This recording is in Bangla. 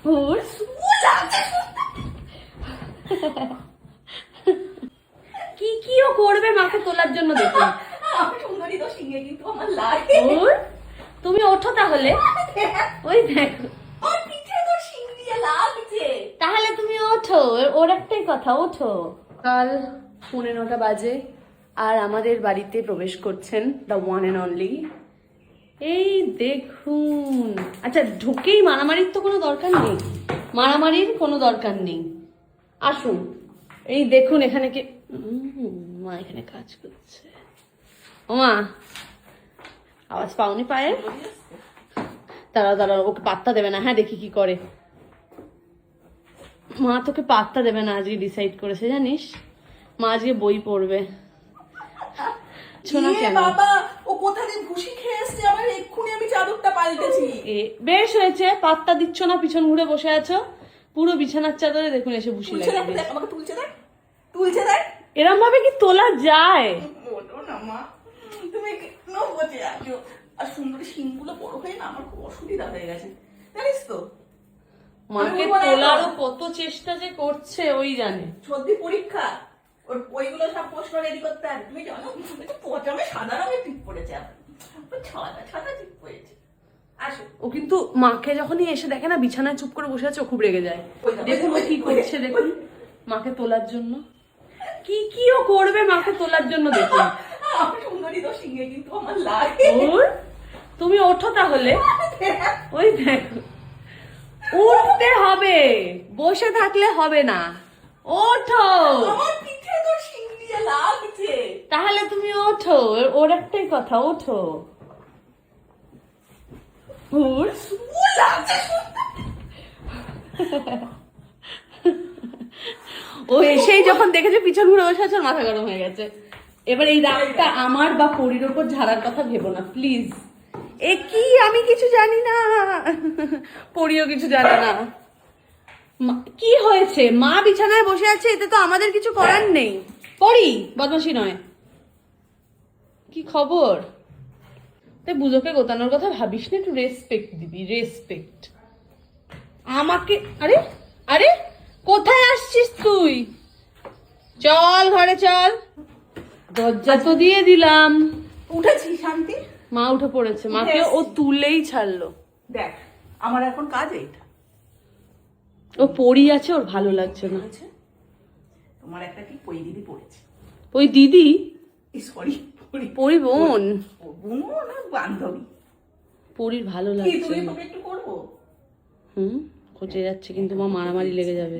হুর কি কি ও করবে মাকে তোলার জন্য দেখুন। সুন্দরী তো সিংহে কিন্তু আমার লাগে। হুর তুমি ওঠো তাহলে, ওই দেখো আমার পিঠে তো সিং দিয়ে লাগছে। তাহলে তুমি ওঠো, ওর একটাই কথা, ওঠো। কাল 9:45 বাজে আর আমাদের বাড়িতে প্রবেশ করছেন দ্য ওয়ান অ্যান্ড অনলি। এই দেখুন, আচ্ছা ঢুকেই মারামারির তো কোনো দরকার নেই, মারামারির কোনো দরকার নেই, আসুন। এই দেখুন এখানে কি মা এখানে কাজ করছে। ও মা, আওয়াজ পাওনি পায়ে? দাঁড়াও দাঁড়াও, ওকে পাত্তা দেবে না। হ্যাঁ দেখি কি করে। মা তোকে পাত্তা দেবে না, আজকে ডিসাইড করেছে জানিস, মা আজকে বই পড়বে। শোনা কেন বাবা, ও কোথা দিয়ে ভুসি খেয়ে এসছে, আবার এক্ষুনি আমি চাদরটা পাল্টেছি। বেশ হয়েছে, পাত্তা দিচ্ছ না, পিছন ঘুরে বসে আছো, পুরো বিছানার চাদরে দেখুন এসে ভুসি লাগিয়ে দিয়েছে। আমাকে তুলছে দেখ, তুলছে দেখ। এরম ভাবে কি তোলা যায়? বলো না মা, তুমি কেন বসে আছো? আর সুন্দরী শিংগুলো বড় হয়ে না আমার খুব অসুবিধা হয়ে গেছে, জানিস তো। মাকে তোলারও কত চেষ্টা যে করছে ওই জানে। সর্দি পরীক্ষা, ওর বইগুলো সব প্রশ্ন রেডি করতে হবে। তুমি জানো পচামে সাদা রঙের টিপ পড়েছে, ছাদা ছাদা টিপ পড়েছে। আসো। ও কিন্তু মাকে যখনই এসে দেখে না বিছানায় চুপ করে বসে আছে, ও খুব রেগে যায়। দেখুন ও কি করছে, দেখুন মাকে তোলার জন্য কি কি ও করবে মাকে তোলার জন্য দেখুন। সুন্দরী তো সিংহে কিন্তু আমার লাগে। তুমি ওঠো তাহলে, ওই দেখো উঠতে হবে, বসে থাকলে হবে না, ওঠো। আমার পিঠে তো সিং দিয়ে লাগছে। তাহলে তুমি ওঠো, ওর একটাই কথা, ওঠো। হুর ও এসেই যখন দেখেছে পিছন ঘুরে বসে আছে, মাথা গরম হয়ে গেছে। এবার এই রাগটা আমার বা পরির ওপর ঝাড়ার কথা ভেবো না প্লিজ। এ কি, আমি কিছু জানি না, পরিও কিছু জানে না। কি হয়েছে, মা বিছানায় বসে আছে, এতে তো আমাদের কিছু করার নেই। পরি বদমাশি নয়। কি খবর? তুই বুঝোকে গোতানোর কথা ভাবিস না, একটু রেসপেক্ট দিবি, রেসপেক্ট আমাকে। আরে আরে কোথায় আসছিস তুই? চল ঘরে চল, দরজা তো দিয়ে দিলাম। উঠেছি শান্তি, মা উঠে পড়েছে, মাকে ও তুলেই ছাড়লো। দেখ আমার এখন কাজ এইটা। ও পড়ি আছে, ওর ভালো লাগছে না। তোমার একটা কি পই দিদি পড়েছে। ওই দিদি সরি, পরি বোন, বোন না বান্ধবী। পরির ভালো কি লাগছে তুমি না। তোকে একটু করবো? খোঁজে যাচ্ছে কিন্তু মা, মারামারি লেগে যাবে।